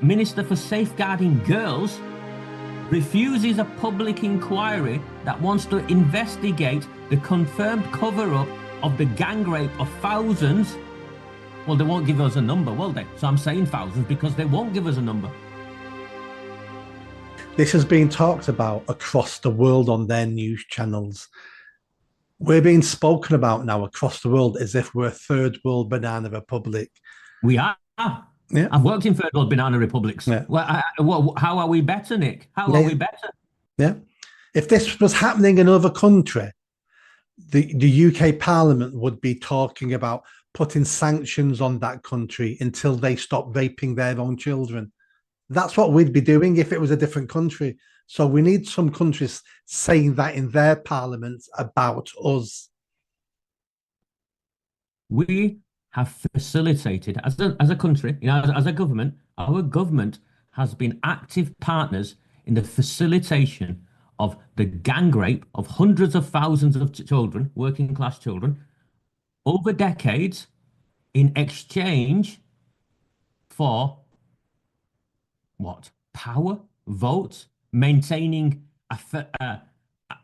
Minister for Safeguarding Girls, refuses a public inquiry that wants to investigate the confirmed cover-up of the gang rape of thousands. Well, they won't give us a number, will they? So I'm saying thousands because they won't give us a number. This has been talked about across the world on their news channels. We're being spoken about now across the world as if we're a third world banana republic. We are. Yeah. I've worked in third world banana republics. Yeah. Well, how are we better, Nick? How are we better? Yeah. If this was happening in another country, the UK Parliament would be talking about putting sanctions on that country until they stop raping their own children. That's what we'd be doing if it was a different country. So we need some countries saying that in their parliaments about us. We have facilitated, as a country, as a government, our government has been active partners in the facilitation of the gang rape of hundreds of thousands of children, working class children, over decades in exchange for what? Power, votes, maintaining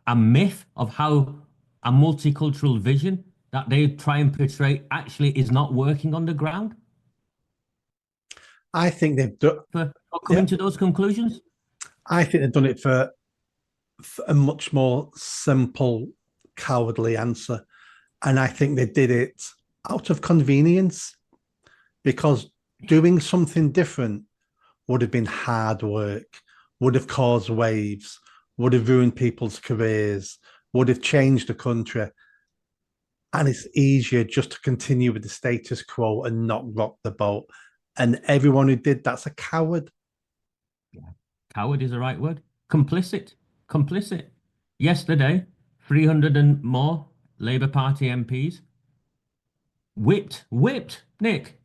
a myth of how a multicultural vision that they try and portray actually is not working on the ground? I think they've done for coming to those conclusions. I think they've done it for a much more simple, cowardly answer. And I think they did it out of convenience, because doing something different would have been hard work, would have caused waves, would have ruined people's careers, would have changed the country. And it's easier just to continue with the status quo and not rock the boat. And everyone who did that's a coward. Yeah, coward is the right word. Complicit. Yesterday, 300 and more Labour Party MPs whipped, Nick,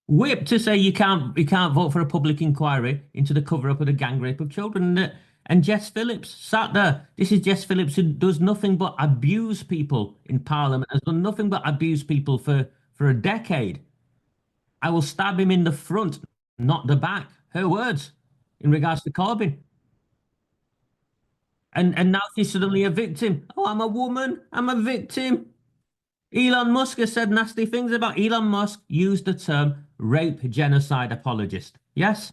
whipped to say you can't vote for a public inquiry into the cover-up of the gang rape of children. And Jess Phillips sat there. This is Jess Phillips, who does nothing but abuse people in Parliament, has done nothing but abuse people for a decade. I will stab him in the front, not the back. Her words in regards to Corbyn. And now she's suddenly a victim. Oh, I'm a woman. I'm a victim. Elon Musk has said nasty things about. Elon Musk used the term rape genocide apologist. Yes,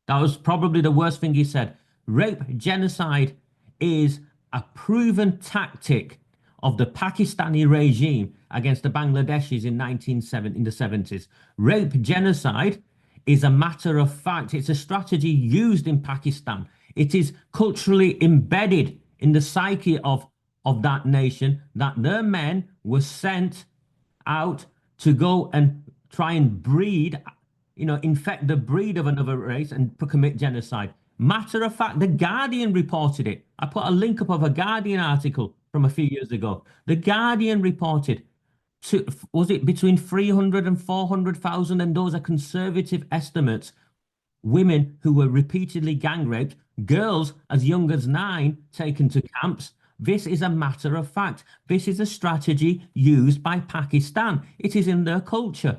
that was probably the worst thing he said. Rape genocide is a proven tactic of the Pakistani regime against the Bangladeshis in the 70s. Rape genocide is a matter of fact. It's a strategy used in Pakistan. It is culturally embedded in the psyche of that nation, that their men were sent out to go and try and breed, infect the breed of another race and commit genocide. Matter of fact, The Guardian reported it. I put a link up of a Guardian article from a few years ago. The Guardian reported, was it between 300 and 400,000, and those are conservative estimates, women who were repeatedly gang raped, girls as young as 9 taken to camps. This is a matter of fact. This is a strategy used by Pakistan. It is in their culture.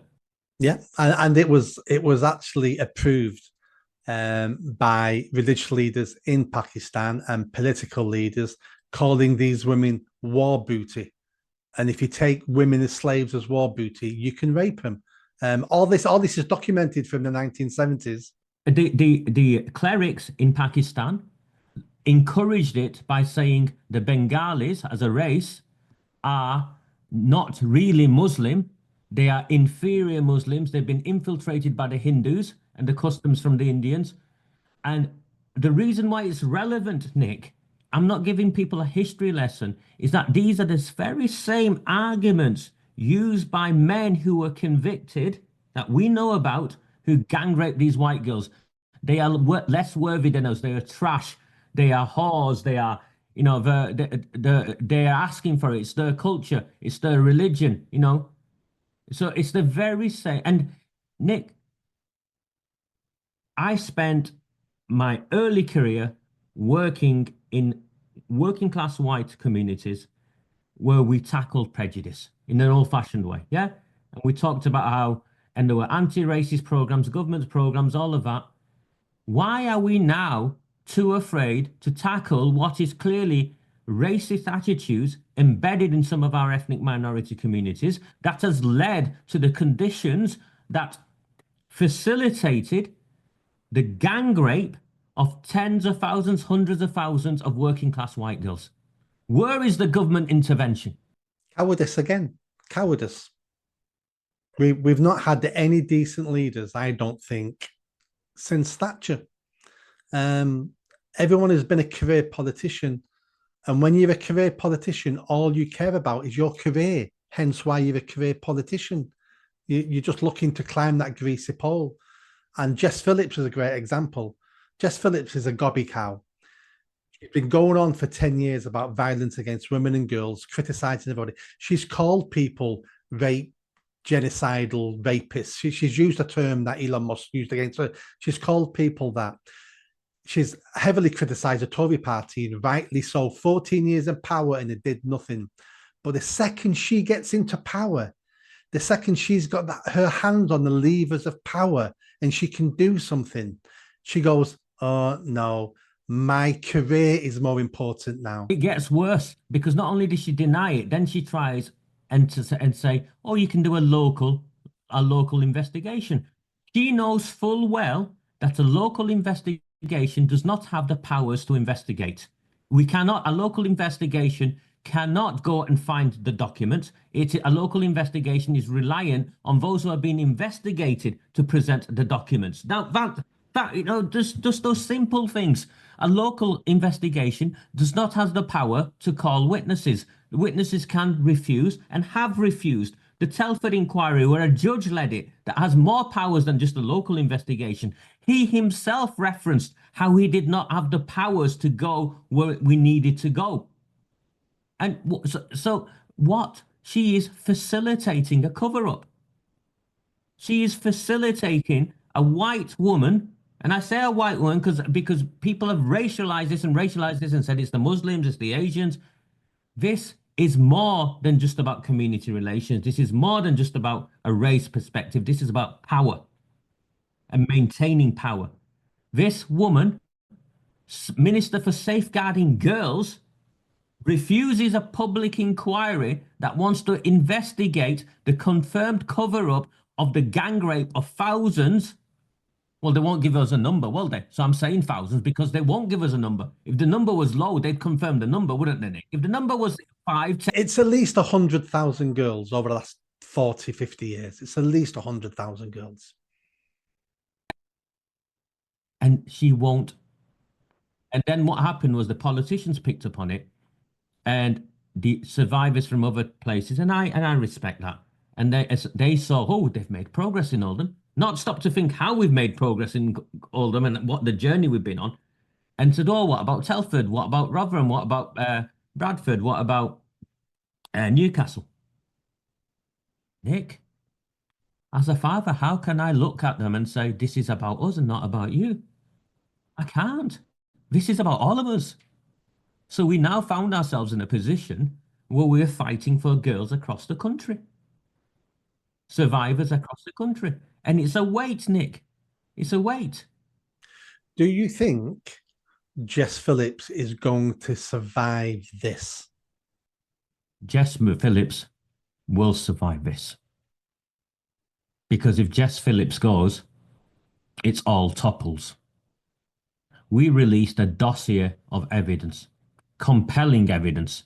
Yeah, and it was actually approved by religious leaders in Pakistan and political leaders, calling these women war booty. And if you take women as slaves as war booty, you can rape them. All this is documented from the 1970s. The clerics in Pakistan encouraged it by saying the Bengalis as a race are not really Muslim. They are inferior Muslims. They've been infiltrated by the Hindus and the customs from the Indians. And the reason why it's relevant, Nick, I'm not giving people a history lesson, is that these are the very same arguments used by men who were convicted that we know about, who gang raped these white girls. They are less worthy than us. They are trash. They are whores. They are, they are asking for it. It's their culture. It's their religion, So it's the very same. And Nick, I spent my early career working in working class white communities where we tackled prejudice in an old fashioned way. Yeah. And we talked about how and there were anti-racist programs, government programs, all of that. Why are we now too afraid to tackle what is clearly racist attitudes embedded in some of our ethnic minority communities that has led to the conditions that facilitated the gang rape of tens of thousands, hundreds of thousands of working class white girls? Where is the government intervention? Cowardice again. Cowardice. We've not had any decent leaders, I don't think, since Thatcher. Everyone has been a career politician. And when you're a career politician, all you care about is your career. Hence why you're a career politician. You're just looking to climb that greasy pole. And Jess Phillips is a great example. Jess Phillips is a gobby cow. She's been going on for 10 years about violence against women and girls, criticizing everybody. She's called people rape, genocidal rapists. She's used a term that Elon Musk used against her. She's called people that. She's heavily criticized the Tory party, and rightly so. 14 years in power and it did nothing. But the second she gets into power, the second she's got her hands on the levers of power and she can do something, she goes, oh no, my career is more important now. It gets worse because not only does she deny it, then she tries and say, oh, you can do a local investigation. She knows full well that a local investigation does not have the powers to investigate. A local investigation cannot go and find the documents. A local investigation is reliant on those who are being investigated to present the documents. Now, just those simple things. A local investigation does not have the power to call witnesses. The witnesses can refuse and have refused. The Telford inquiry, where a judge led it, that has more powers than just a local investigation. He himself referenced how he did not have the powers to go where we needed to go. And so what? She is facilitating a cover-up. She is facilitating a white woman, and I say a white woman because people have racialized this and said it's the Muslims, it's the Asians. This is more than just about community relations. This is more than just about a race perspective. This is about power and maintaining power. This woman, Minister for Safeguarding Girls, refuses a public inquiry that wants to investigate the confirmed cover-up of the gang rape of thousands. Well, they won't give us a number, will they? So I'm saying thousands because they won't give us a number. If the number was low, they'd confirm the number, wouldn't they, Nick? If the number was 5, 10... It's at least 100,000 girls over the last 40, 50 years. It's at least 100,000 girls. And she won't. And then what happened was the politicians picked up on it, and the survivors from other places, and I respect that. And they saw, oh, they've made progress in Oldham. Not stop to think how we've made progress in Oldham and what the journey we've been on. And said, oh, what about Telford? What about Rotherham? What about Bradford? What about Newcastle? Nick, as a father, how can I look at them and say, this is about us and not about you? I can't. This is about all of us. So we now found ourselves in a position where we're fighting for girls across the country, survivors across the country. And it's a weight, Nick. It's a weight. Do you think Jess Phillips is going to survive this? Jess Phillips will survive this. Because if Jess Phillips goes, it's all topples. We released a dossier of evidence, compelling evidence,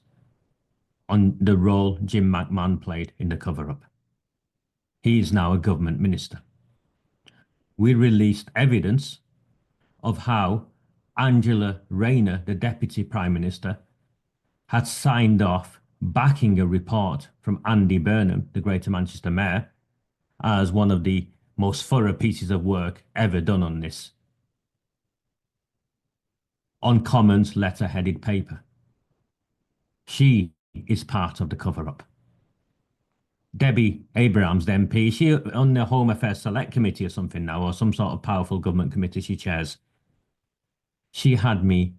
on the role Jim McMahon played in the cover-up. He is now a government minister. We released evidence of how Angela Rayner, the Deputy Prime Minister, had signed off backing a report from Andy Burnham, the Greater Manchester Mayor, as one of the most thorough pieces of work ever done on this. On Commons letter-headed paper. She is part of the cover-up. Debbie Abrahams, the MP, she on the Home Affairs Select Committee or something now, or some sort of powerful government committee she chairs. She had me,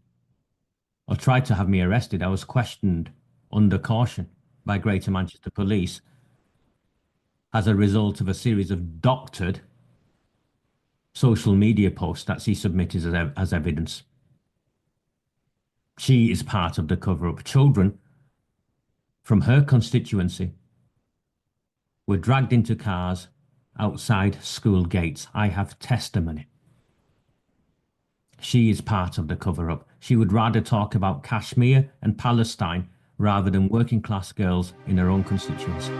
or tried to have me arrested. I was questioned under caution by Greater Manchester Police as a result of a series of doctored social media posts that she submitted as evidence. She is part of the cover-up. Children from her constituency were dragged into cars outside school gates. I have testimony. She is part of the cover-up. She would rather talk about Kashmir and Palestine rather than working class girls in her own constituency.